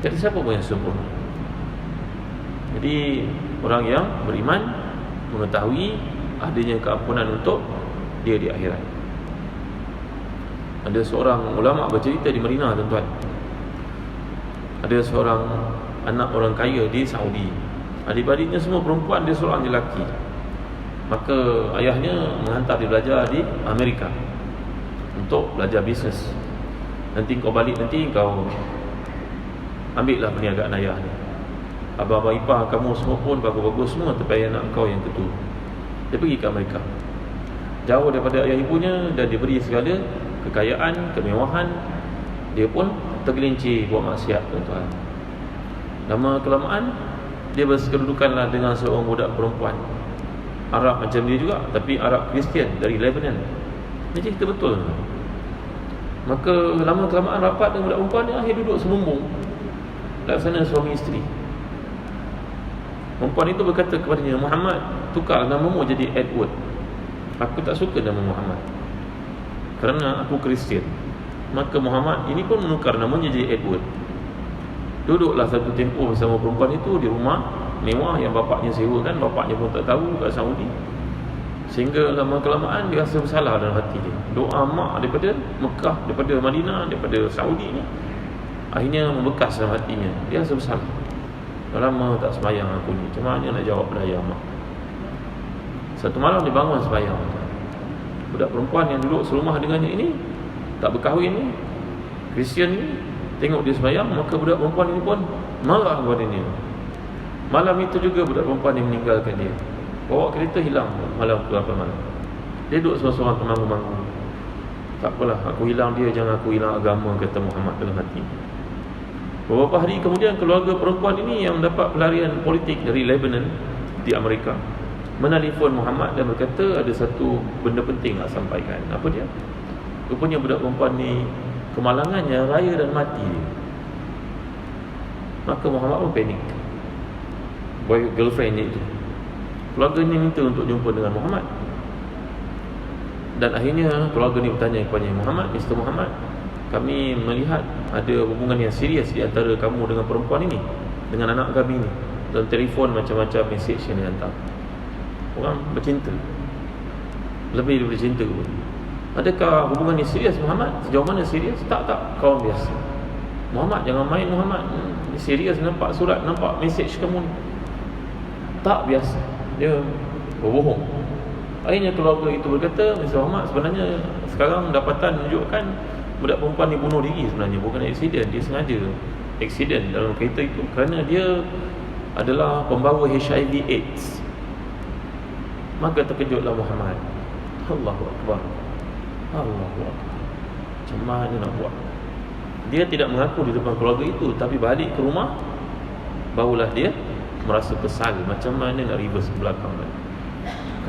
Tiada siapa pun yang sempurna. Jadi orang yang beriman mengetahui adanya keampunan untuk dia di akhirat. Ada seorang ulama bercerita di Madinah tuan-tuan. Ada seorang anak orang kaya di Saudi. Adik-adiknya semua perempuan, dia seorang je lelaki. Maka ayahnya menghantar dia belajar di Amerika untuk belajar bisnes. Nanti kau balik, nanti kau ambillah perniagaan ayah ni. Abang-abang ipar kamu semua pun bagus-bagus semua, tapi anak kau yang ketua. Dia pergi ke Amerika, jauh daripada ayah ibunya, dan diberi segala kekayaan, kemewahan, dia pun tergelincir buat maksiat, tuan-tuan. Lama kelamaan dia berkedudukanlah dengan seorang budak perempuan Arab macam dia juga, tapi Arab Kristian dari Lebanon. Ini cerita betul. Maka lama kelamaan rapat dengan budak perempuan ni, akhir duduk selumbung laksana suami isteri. Perempuan itu berkata kepadanya, Muhammad, tukar namamu jadi Edward. Aku tak suka nama Muhammad kerana aku Kristian. Maka Muhammad ini pun menukar namanya jadi Edward. Duduklah satu tempoh bersama perempuan itu di rumah mewah yang bapaknya sewakan. Bapaknya pun tak tahu kat Saudi. Sehingga lama kelamaan dia rasa bersalah dalam hati dia. Doa mak daripada Mekah, daripada Madinah, daripada Saudi ni akhirnya membekas dalam hatinya. Dia rasa bersalah. Dah lama tak sembahyang aku ni, macam mana nak jawab pada ayah mak. Satu malam dia bangun sembahyang. Budak perempuan yang duduk serumah dengannya ini, tak berkahwin ni, Kristian ni, tengok dia sembahyang, maka budak perempuan ini pun marah kepada dia. Malam itu juga budak perempuan yang meninggalkan dia, bawa kereta hilang malam ke-8 malam. Dia duduk seorang-seorang termangu-mangu. Tak apalah, aku hilang dia, jangan aku hilang agama, kata Muhammad dalam hati. Beberapa hari kemudian keluarga perempuan ini yang mendapat pelarian politik dari Lebanon di Amerika menelpon Muhammad dan berkata ada satu benda penting nak sampaikan. Apa dia? Rupanya budak perempuan ni kemalangannya raya dan mati dia. Maka Muhammad pun panik. Girlfriend dia itu, keluarganya minta untuk jumpa dengan Muhammad. Dan akhirnya keluarga ni bertanya kepada Muhammad, Mr. Muhammad, kami melihat ada hubungan yang serius di antara kamu dengan perempuan ini, dengan anak kami ni. Dalam telefon macam-macam mesej yang dihantar. Orang bercinta, lebih daripada cinta pun. Adakah hubungan ini serius, Muhammad? Sejauh mana serius? Tak, kawan biasa. Muhammad, jangan main Muhammad. Ini serius, nampak surat, nampak mesej kamu ni. Tak, biasa. Dia berbohong. Akhirnya keluarga itu berkata, Mr. Muhammad, sebenarnya sekarang dapatan menunjukkan budak perempuan ni bunuh diri sebenarnya, bukan aksiden. Dia sengaja aksiden dalam kereta itu kerana dia adalah pembawa HIV AIDS. Maka terkejutlah Muhammad. Allahu Akbar, Allahu Akbar. Macam mana nak buat? Dia tidak mengaku di depan keluarga itu, tapi balik ke rumah barulah dia merasa kesal. Macam mana nak reverse ke belakang kan?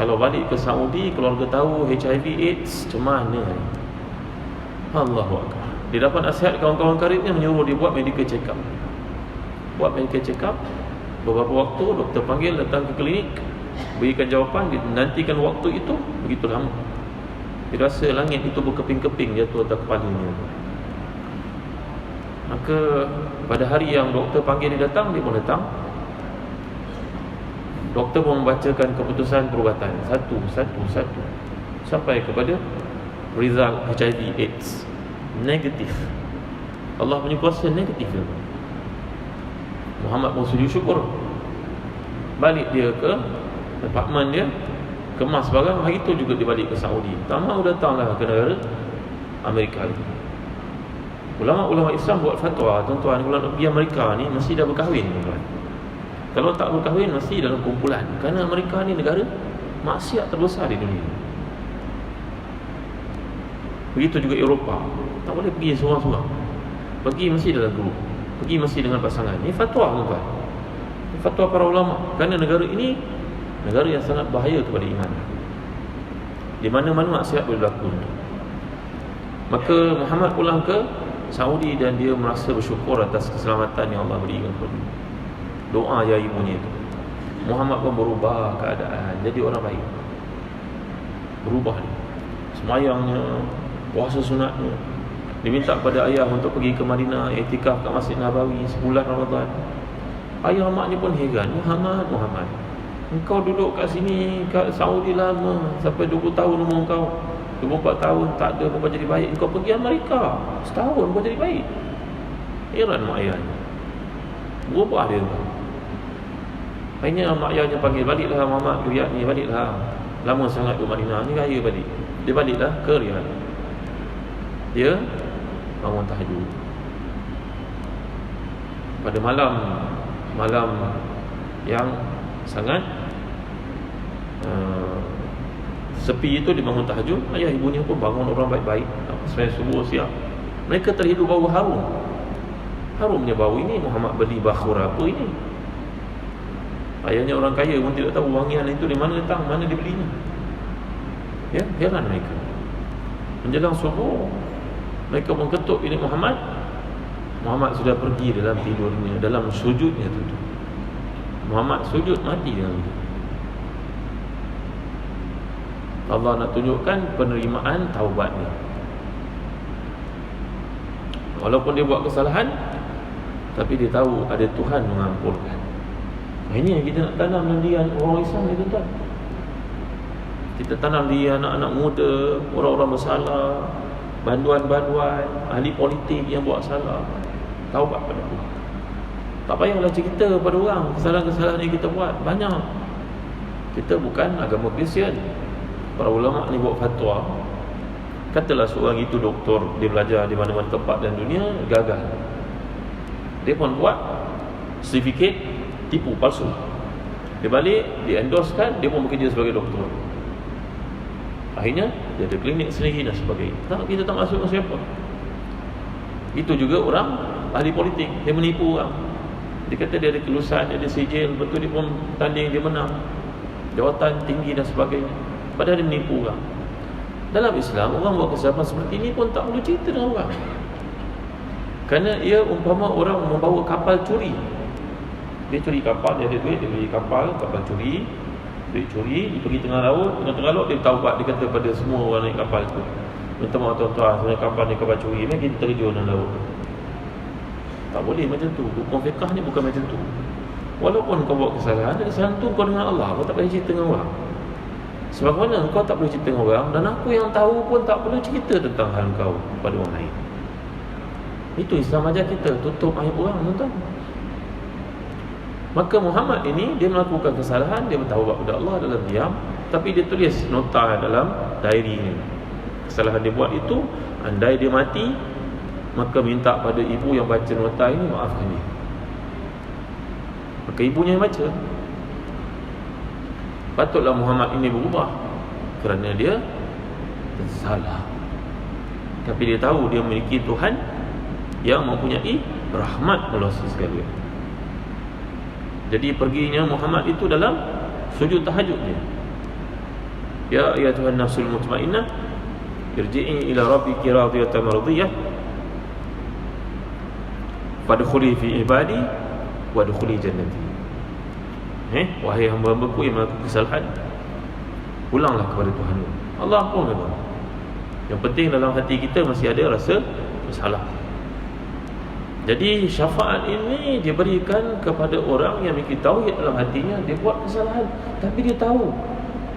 Kalau balik ke Saudi, keluarga tahu HIV AIDS, macam mana? Allahu Akbar. Dia dapat nasihat kawan-kawan karibnya, menyuruh dia buat medical check up. Buat medical check up. Beberapa waktu doktor panggil datang ke klinik, berikan jawapan, dia nantikan waktu itu begitu lama. Dia rasa langit itu berkeping-keping jatuh atas kepalanya. Maka pada hari yang doktor panggil dia datang, dia pun datang. Doktor pun membacakan keputusan perubatan satu sampai kepada result HIV AIDS negatif. Allah punya kuasa negatif. Muhammad pun sujud syukur. Balik dia ke apartmen dia, kemas barang. Hari tu juga dia balik ke Saudi. Tak mahu datanglah ke negara Amerika ini. Ulama-ulama Islam buat fatwa, tuan-tuan, kalau nak pergi Amerika ni mesti dah berkahwin, tuan-tuan. Kalau tak berkahwin mesti dalam kumpulan. Kerana Amerika ni negara maksiat terbesar di dunia. Begitu juga Eropah. Tak boleh pergi seorang-seorang. Pergi mesti dalam grup. Pergi mesti dengan pasangan. Ini fatwa, tuan-tuan. Ini fatwa para ulama. Kerana negara ini negara yang sangat bahaya kepada iman. Di mana-mana maksiat boleh berlaku. Maka Muhammad pulang ke Saudi dan dia merasa bersyukur atas keselamatan yang Allah berikan kepada dia. Doa ya ibunya itu. Muhammad pun berubah keadaan, jadi orang baik. Berubah dia. Semayangnya, puasa sunatnya. Dia minta kepada ayah untuk pergi ke Madinah, iktikaf kat Masjid Nabawi sebulan Ramadan. Ayah mak ni pun heran. Muhammad, engkau duduk kat sini, kat Saudi lama, sampai 20 tahun umur kau, 24 tahun tak ada apa jadi baik. Engkau pergi Amerika, setahun kau jadi baik. Heran mak ayahnya. Berubah dia. Akhirnya mak ayahnya panggil, baliklah Muhammad ke Riyadh ni, baliklah. Lama sangat ke Madinah ni, raya balik. Dia baliklah ke Riyadh. Dia bangun tahajud. Pada malam yang sangat sepi itu dibangun tahajud, ayah ibunya pun bangun orang baik-baik, sampai subuh siap. Mereka terhidu bau harum. Harumnya bau ini, Muhammad beli bakhur apa ini? Ayahnya orang kaya pun tidak tahu wangian itu di mana datang, mana dibelinya. Ya, heran mereka. Menjelang subuh, mereka mengketuk ini Muhammad. Muhammad sudah pergi dalam tidurnya, dalam sujudnya tu. Muhammad sujud mati dalam itu. Allah nak tunjukkan penerimaan taubat ni. Walaupun dia buat kesalahan, tapi dia tahu ada Tuhan mengampunkan. Ini yang kita nak tanam dalam diri orang Islam ni, tuan-tuan. Kita tanam di anak-anak muda, orang-orang bersalah, banduan-banduan, ahli politik yang buat salah, taubat pada Tuhan. Tak payahlah cerita pada orang kesalahan-kesalahan yang kita buat. Banyak. Kita bukan agama Kristian. Para ulama ni buat fatwa. Katalah seorang itu doktor, dia belajar di mana-mana tempat dalam dunia, gagal. Dia pun buat sertifikat tipu, palsu. Dia balik, dia endorsekan, dia pun bekerja sebagai doktor. Akhirnya dia ada klinik sendiri dan sebagainya. Kita tak masuk dengan siapa. Itu juga orang ahli politik, dia menipu orang. Dia kata dia ada kelulusan, dia ada sijil, betul dia pun tanding, dia menang jawatan tinggi dan sebagainya, padahal dia menipu orang. Dalam Islam, orang buat kesalahan seperti ini pun tak perlu cerita dengan orang, kerana ia umpama orang membawa kapal curi. Dia curi kapal, dia ada duit, dia beli kapal curi, duit curi, dia pergi tengah laut, dia taubat, dia kata pada semua orang naik kapal tu, minta maaf tuan-tuan, sebenarnya kapal ni kapal curi, mari kita terjun dalam laut. Tak boleh macam tu. Hukum fiqah ni bukan macam tu. Walaupun kau buat kesalahan, kesalahan tu kau dengan Allah, kau tak boleh cerita dengan orang. Sebagaimana kau tak boleh cerita dengan orang, dan aku yang tahu pun tak perlu cerita tentang hal kau pada orang lain. Itu Islam ajar kita, tutup aib orang, tuan-tuan. Maka Muhammad ini, dia melakukan kesalahan, dia bertaubat kepada Allah dalam diam, tapi dia tulis nota dalam diary ni. Kesalahan dia buat itu, andai dia mati, maka minta pada ibu yang baca nota ini maafkan dia. Maka ibunya yang baca. Patutlah Muhammad ini berubah, kerana dia salah. Tapi dia tahu dia memiliki Tuhan yang mempunyai rahmat meluasi segala. Jadi perginya Muhammad itu dalam sujud tahajudnya. Ya Tuhan nafsul mutmainnah, irji'i ila rabbiki radiyatan mardiyah, fadkhuli fi ibadi wadkhuli jannati. Wahai hamba-hambaku yang melakukan kesalahan, pulanglah kepada Tuhan. Allah ampunkan kamu. Yang penting dalam hati kita masih ada rasa bersalah. Jadi syafaat ini diberikan kepada orang yang memiliki tauhid dalam hatinya. Dia buat kesalahan, tapi dia tahu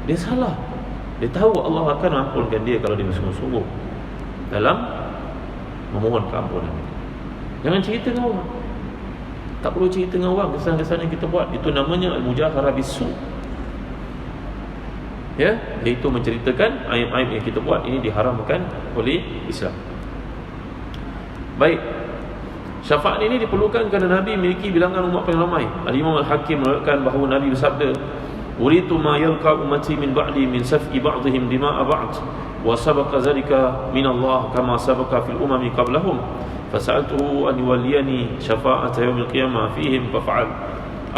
dia salah. Dia tahu Allah akan ampunkan dia kalau dia bersungguh-sungguh dalam memohon keampunan. Jangan cerita dengan orang. Tak perlu cerita dengan orang kesalahan-kesalahan yang kita buat. Itu namanya al-mujaharah bisu. Ya, iaitu menceritakan aib-aib yang kita buat. Ini diharamkan oleh Islam. Baik. Syafaat ini diperlukan kerana Nabi memiliki bilangan umat paling ramai. Al-Imam Al-Hakim meriwayatkan bahawa Nabi bersabda, "Uritu ma yalqa ummati min ba'di min saf'i ba'dihim dima'a ba'd, wa sabaqa zalika min Allah kama sabaqa fil umami qablahum. Fasa'altuhu an yuwalliyani syafa'ata yaumil qiyamah fihim fafa'al."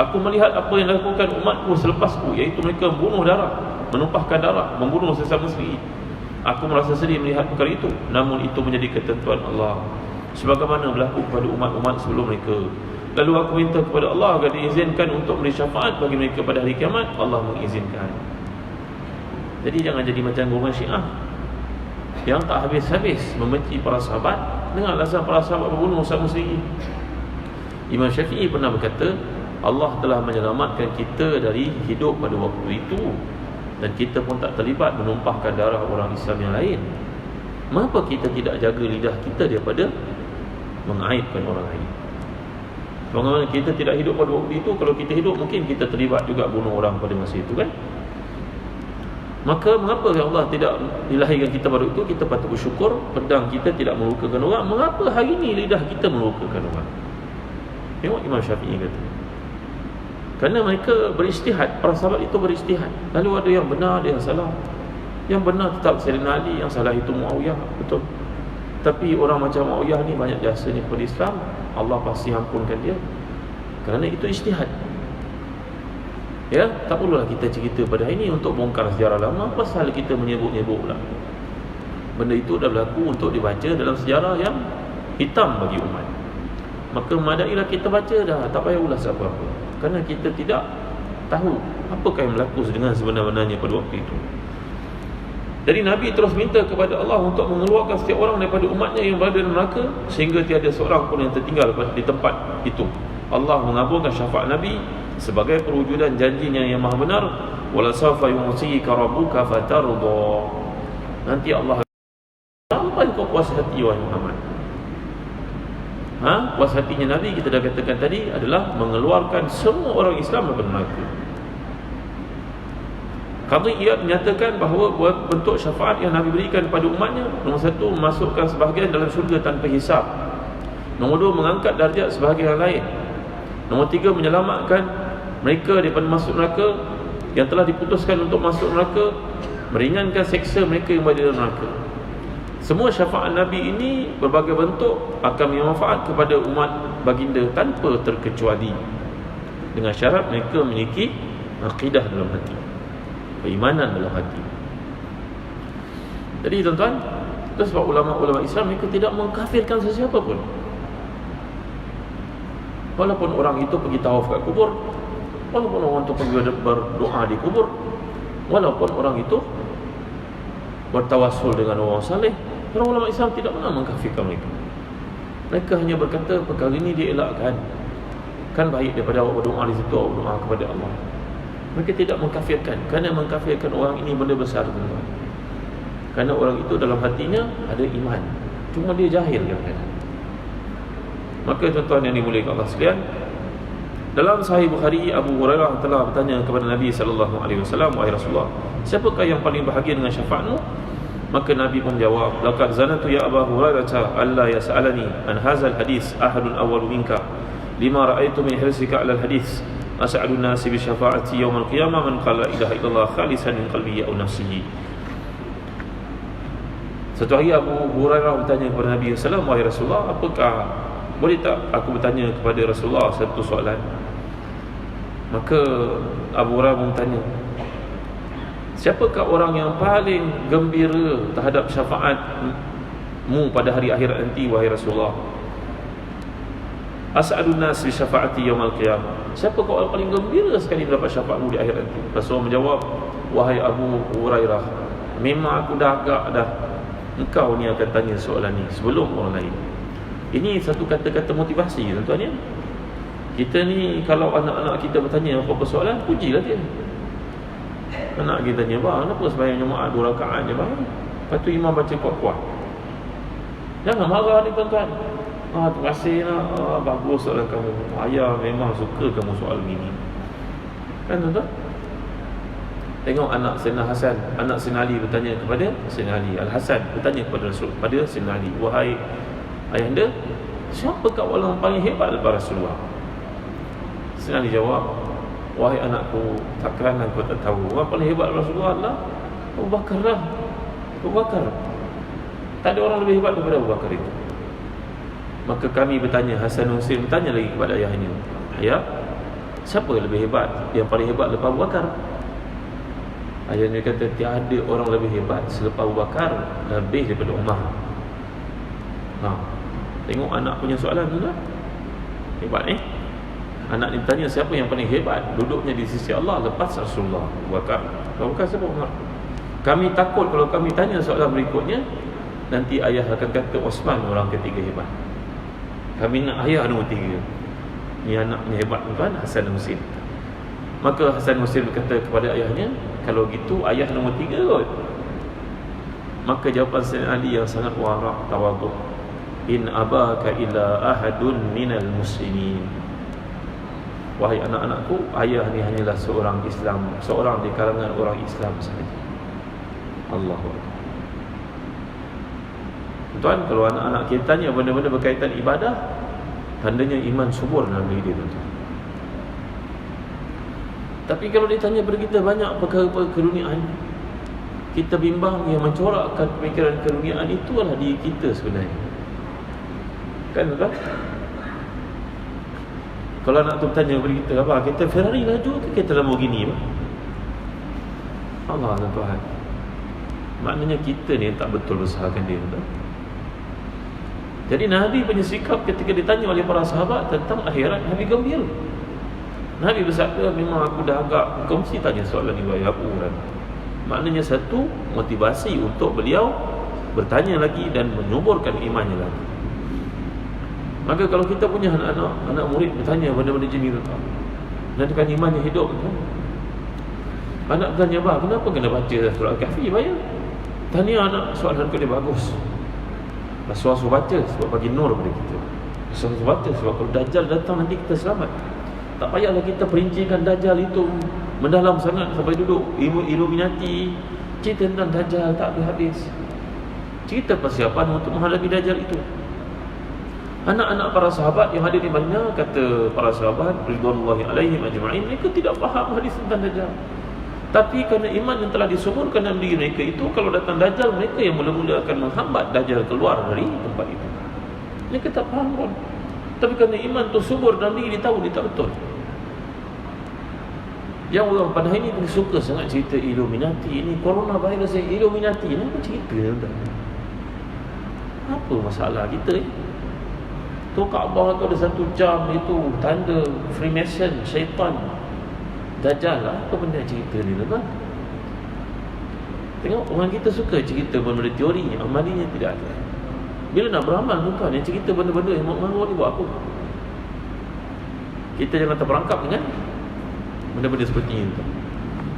Aku melihat apa yang dilakukan umatku selepasku, iaitu mereka membunuh darah, menumpahkan darah, membunuh sesama sendiri. Aku merasa sedih melihat perkara itu, namun itu menjadi ketentuan Allah, sebagaimana berlaku kepada umat-umat sebelum mereka. Lalu aku minta kepada Allah agar diizinkan untuk memberi syafaat bagi mereka pada hari kiamat. Allah mengizinkan. Jadi jangan jadi macam golongan Syiah yang tak habis-habis membenci para sahabat dengan alasan para sahabat berbunuh sama sendiri. Imam Syafi'i pernah berkata, Allah telah menyelamatkan kita dari hidup pada waktu itu, dan kita pun tak terlibat menumpahkan darah orang Islam yang lain. Mengapa kita tidak jaga lidah kita daripada mengaibkan orang lain? Bagaimana kita tidak hidup pada waktu itu? Kalau kita hidup, mungkin kita terlibat juga bunuh orang pada masa itu, kan? Maka mengapa Allah tidak dilahirkan kita pada waktu itu? Kita patut bersyukur pedang kita tidak melukakan orang. Mengapa hari ini lidah kita melukakan orang? Tengok Imam Syafi'i kata, kerana mereka beristihad, para sahabat itu beristihad. Lalu ada yang benar, ada yang salah. Yang benar tetap Sayyidina Ali, yang salah itu Muawiyah. Betul. Tapi orang macam Muawiyah ni banyak jasanya kepada Islam, Allah pasti ampunkan dia, kerana itu ijtihad. Ya, tak perlulah kita cerita pada hari ini untuk bongkar sejarah lama. Pasal kita menyebut-nyebut pula. Benda itu dah berlaku untuk dibaca dalam sejarah yang hitam bagi umat. Maka madailah kita baca dah, tak payah ulas apa-apa, kerana kita tidak tahu apakah yang berlaku dengan sebenar-benarnya pada waktu itu. Jadi Nabi terus minta kepada Allah untuk mengeluarkan setiap orang daripada umatnya yang berada dalam neraka, sehingga tiada seorang pun yang tertinggal di tempat itu. Allah mengabulkan syafaat Nabi sebagai perwujudan janjinya yang maha benar. Wala sawfa yu'tika rabbuka fatarda. Nanti Allah, sampai kau puas hati wahai Muhammad. Puas hatinya Nabi, kita dah katakan tadi, adalah mengeluarkan semua orang Islam daripada neraka. Qadhiyah menyatakan bahawa bentuk syafaat yang Nabi berikan kepada umatnya, nombor satu, memasukkan sebahagian dalam syurga tanpa hisab. Nombor dua, mengangkat darjat sebahagian yang lain. Nombor tiga, menyelamatkan mereka daripada masuk neraka yang telah diputuskan untuk masuk neraka, meringankan seksa mereka yang berada dalam neraka. Semua syafaat Nabi ini berbagai bentuk akan bermanfaat kepada umat baginda tanpa terkecuali, dengan syarat mereka memiliki akidah dalam hati, keimanan dalam hati. Jadi tuan-tuan, itu sebab ulama-ulama Islam mereka tidak mengkafirkan sesiapa pun. Walaupun orang itu pergi tawaf kat kubur, walaupun orang itu pergi berdoa di kubur, walaupun orang itu bertawasul dengan orang saleh, para ulama Islam tidak pernah mengkafirkan mereka. Mereka hanya berkata perkara ini dielakkan, kan baik daripada awak berdoa di situ, awak berdoa kepada Allah. Mereka tidak mengkafirkan, kerana mengkafirkan orang ini benda besar, tuan-tuan. Kerana orang itu dalam hatinya ada iman, cuma dia jahil kadang-kadang. Maka tuan-tuan yang dimuliakan Allah sekalian, dalam Sahih Bukhari, Abu Hurairah telah bertanya kepada Nabi SAW, wahai Rasulullah, siapakah yang paling bahagia dengan syafaatmu? Maka Nabi pun menjawab, laqad zanatu ya Abu Hurairah alla yas'alani an hadzal hadis ahadun awwalu minka lima ra'aitu min hirsika 'ala al-hadis as'adun nasi bi syafaati yaumil qiyamah man qala ilaha illallah khalisan min qalbihi aw nafsihi. Satu hari Abu Hurairah bertanya kepada Nabi SAW, wahai Rasulullah, apakah boleh tak aku bertanya kepada Rasulullah satu soalan? Maka Abu Hurairah bertanya, siapakah orang yang paling gembira terhadap syafaatmu pada hari akhirat nanti, wahai Rasulullah? As'adun nas li syafaati yaumil qiyamah. Siapakah orang paling gembira sekali mendapat syafaatmu di akhirat nanti? Rasulullah menjawab, wahai Abu Hurairah, memang aku dah agak dah engkau ni akan tanya soalan ni sebelum orang lain. Ini satu kata-kata motivasi, tuan-tuan ya. Kita ni kalau anak-anak kita bertanya apa-apa soalan, pujilah dia. Anak kita tanya, bang, kenapa sembahyang Jumaat 2 rakaat je bang? Lepas tu imam baca kuat-kuat. Jangan marah ni tuan-tuan. Terima kasih nak, bagus soalan kamu. Ayah memang suka kamu soal ini. Kan tuan-tuan? Tengok anak Sayyidina Hasan, anak Sayyidina Ali bertanya kepada Sayyidina Ali. Al-Hasan bertanya kepada Rasul, pada Sayyidina Ali, wahai ayahanda, siapakah orang paling hebat daripada Rasulullah? Sayyidina Ali jawab, wahai anakku, takkan aku tak tahu. Orang paling hebat Rasulullah adalah Abu Bakar lah. Abu Bakar. Tak ada orang lebih hebat daripada Abu Bakar itu. Maka kami bertanya, Hasan Husain bertanya lagi kepada ayahnya, ayah, siapa yang lebih hebat? Yang paling hebat lepas Abu Bakar? Ayahnya kata, tiada orang lebih hebat selepas Abu Bakar, lebih daripada Umar. Tengok anak punya soalan tu lah. Hebat ni. Anak ni bertanya siapa yang paling hebat duduknya di sisi Allah lepas Rasulullah. Abu Bakar. Abu Bakar siapa? Umar. Kami takut kalau kami tanya soalan berikutnya, nanti ayah akan kata Osman orang ketiga hebat. Kami nak ayah nombor 3. Ni anaknya hebat tuan, Hasan Husain. Maka Hasan Husain berkata kepada ayahnya, kalau gitu ayah nombor 3 kot. Maka jawapan Sayyidina Ali yang sangat warak, tawaduk, in abaka illa ahadun minal muslimin. Wahai anak-anakku, ayah ni hanyalah seorang Islam, seorang di kalangan orang Islam sahaja. Allahu Akbar. Tuan, kalau anak-anak kita tanya benda-benda berkaitan ibadah, tandanya iman subur dalam diri dia, tuan. Tapi kalau dia tanya kepada kita banyak perkara-perkara keduniaan, kita bimbang yang mencorakkan pemikiran keduniaan itulah diri kita sebenarnya. Kan tak? Kalau anak tu bertanya kepada kita, apa? Kita Ferrari laju ke kita Lamborghini? Allah Tuhan. Maknanya kita ni tak betul usahakan dia. Tak? Jadi Nabi punya sikap ketika ditanya oleh para sahabat tentang akhirat, Nabi gembira. Nabi bersabda, memang aku dah agak, kau mesti tanya soalan ni bagi aku kan. Maknanya satu, motivasi untuk beliau bertanya lagi dan menyuburkan imannya lagi. Maka kalau kita punya anak murid bertanya benda-benda jenis tu, menandakan imannya hidup kan? Anak bertanya, bah, kenapa kena baca surah Al-Kahfi? Bayar. Tanya anak, soalan kau dia bagus. Suruh baca sebab bagi nur pada kita. Suruh baca sebab kalau Dajjal datang nanti kita selamat. Tak payahlah kita perincikan Dajjal itu mendalam sangat sampai duduk Illuminati cerita tentang Dajjal tak habis. Cerita persiapan untuk menghadapi Dajjal itu. Anak-anak para sahabat yang hadir di Madinah, kata para sahabat ridwanullahi alaihim ajma'in, mereka tidak faham hadis tentang Dajjal. Tapi kerana iman yang telah disuburkan dalam diri mereka itu, kalau datang Dajjal, mereka yang mula-mula akan menghambat Dajjal keluar dari tempat itu. Mereka tak faham pun. Tapi kerana iman tu subur dalam diri, dia tahu dia tak betul. Yang orang pada hari ini suka sangat cerita Illuminati. Ini coronavirus Illuminati. Ini apa cerita? Apa masalah kita ni? Tu Kaabah tu ada satu jam itu tanda Freemason, syaitan, Dajjal lah. Apa benda cerita ni tuan? Tengok orang kita suka cerita benda-benda teori, amalinya tidak ada. Bila nak beramal tuan, yang cerita benda-benda yang mahu ni buat apa? Kita jangan terperangkap dengan benda-benda seperti ini tuan.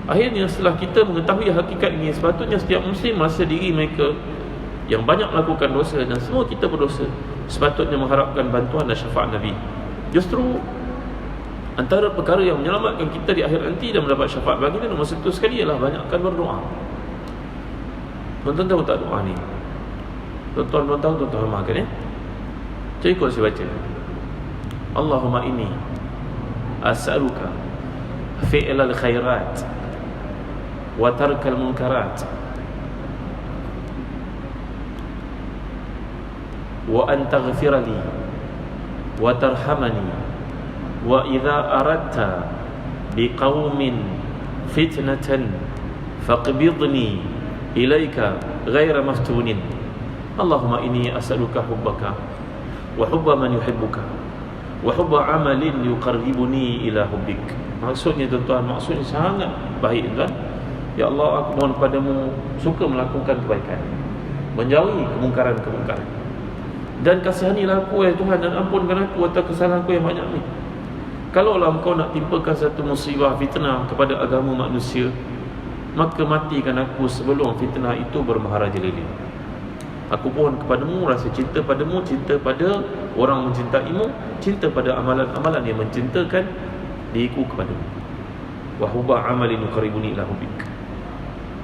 Akhirnya setelah kita mengetahui hakikat ini, sepatutnya setiap muslim merasa diri mereka yang banyak melakukan dosa dan semua kita berdosa, sepatutnya mengharapkan bantuan dan syafaat Nabi. Justru antara perkara yang menyelamatkan kita di akhir nanti dan mendapat syafaat baginda nomor satu sekali ialah banyakkan berdoa. Tuan-tuan tahu tak doa ni? Tuan-tuan tahu, tuan-tuan faham ya? Cari ikut saya baca. Allahumma inni as'aluka fi'lal khairat wa tarkal munkarat wa an taghfira li wa tarhamani wa idza aradta biqaumin fitnatan faqbidni ilaika ghaira maftunin. Allahumma inni as'aluka hubbaka wa hubba man yuhibbuka wa hubba amalin yuqarribuni ila hubbik. Maksudnya tuan-tuan, maksudnya sangat baik tuan. Ya Allah, aku mohon padamu suka melakukan kebaikan, menjauhi kemungkaran-kemungkaran, dan kasihanilah aku ya Tuhan, dan ampunkan aku atas kesalahanku yang banyak ni. Kalaulah engkau nak timpakan satu musibah fitnah kepada agama manusia, maka matikan aku sebelum fitnah itu bermaharajalela. Aku pohon kepadamu rasa cinta padamu, cinta pada orang mencintaimu, cinta pada amalan-amalan yang mencintakan diriku kepadamu. Wa hubba amalin yuqarribuni ila hubbik.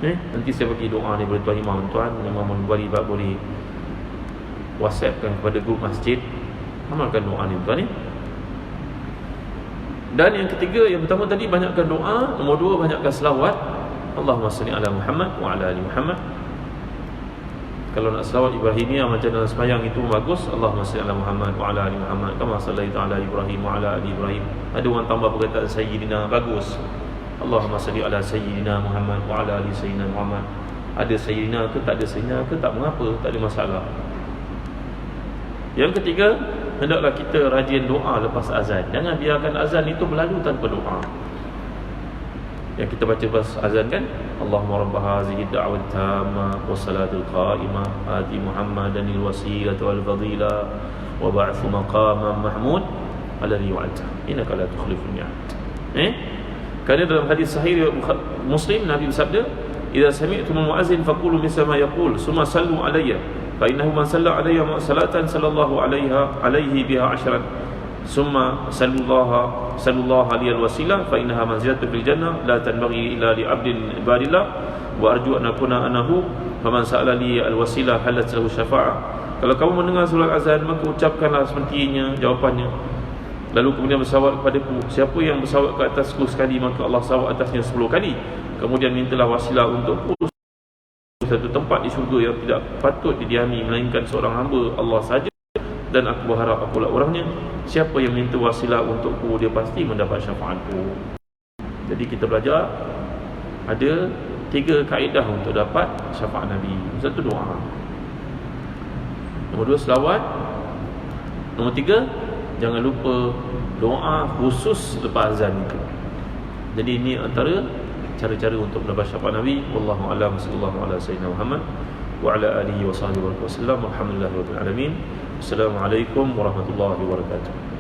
Nanti saya bagi doa ni boleh tuan imam, tuan Imam Al-Bukhari boleh WhatsAppkan kepada grup masjid. Amalkan doa ni tuan ni. Dan yang ketiga, yang pertama tadi banyakkan doa, nombor dua banyakkan selawat. Allahumma salli ala Muhammad wa ala ali Muhammad. Kalau nak selawat Ibrahimiyah macam dalam sembahyang itu bagus. Allahumma salli ala Muhammad wa ala ali Muhammad kama sallaita ala Ibrahim wa ala ali Ibrahim. Ada orang tambah perkataan sayyidina, bagus. Allahumma salli ala sayyidina Muhammad wa ala ali sayyidina Muhammad. Ada sayyidina ke tak ada sayyidina ke tak mengapa, tak ada masalah. Yang ketiga, hendaklah kita rajin doa lepas azan. Jangan biarkan azan itu berlalu tanpa doa. Yang kita baca pas azan kan, Allahumma rabb hazihi da'wat tamma wassalatul qa'imah ati Muhammadanil wasilata wal fadila wa ba'thu maqaman mahmud alladhi wa'ata innaka la tukhliful mi'ad. Kerana dalam hadis sahih Muslim, Nabi bersabda, "Idza sami'tumul mu'azzin faqulu misla ma yaqul, summa sallu alayya, fa innahu man salla alayya salatan sallallahu alaihi biha ashran, summa sallallahu alaihi wasilah, fa innaha manzilatu fil jannah la tanbaghi illa li 'abdin ibadillah wa arju an akuna anahu, faman sa'ala li al-wasilah halat lahu syafa'ah." Kalau kamu mendengar solat azan, maka ucapkanlah sepertinya jawapannya. Lalu kemudian bersawat kepadaku, siapa yang bersawat ke atasku sekali, maka Allah sawat atasnya 10 kali. Kemudian mintalah wasilah untukku satu tempat di syurga yang tidak patut didiami melainkan seorang hamba Allah saja, dan aku berharap akulah orangnya. Siapa yang minta wasilah untukku, dia pasti mendapat syafaatku. Jadi kita belajar ada 3 kaedah untuk dapat syafaat Nabi. Satu, doa. Nombor 2, selawat. Nombor 3, jangan lupa doa khusus lepas azan itu. Jadi ini antara cara-cara untuk mendapat syafaat Nabi. Wallahu a'lam. Sallallahu ala sayyidina Muhammad wa ala alihi wa sahbihi wa sallam. Alhamdulillahirabbil alamin. Assalamualaikum warahmatullahi wabarakatuh.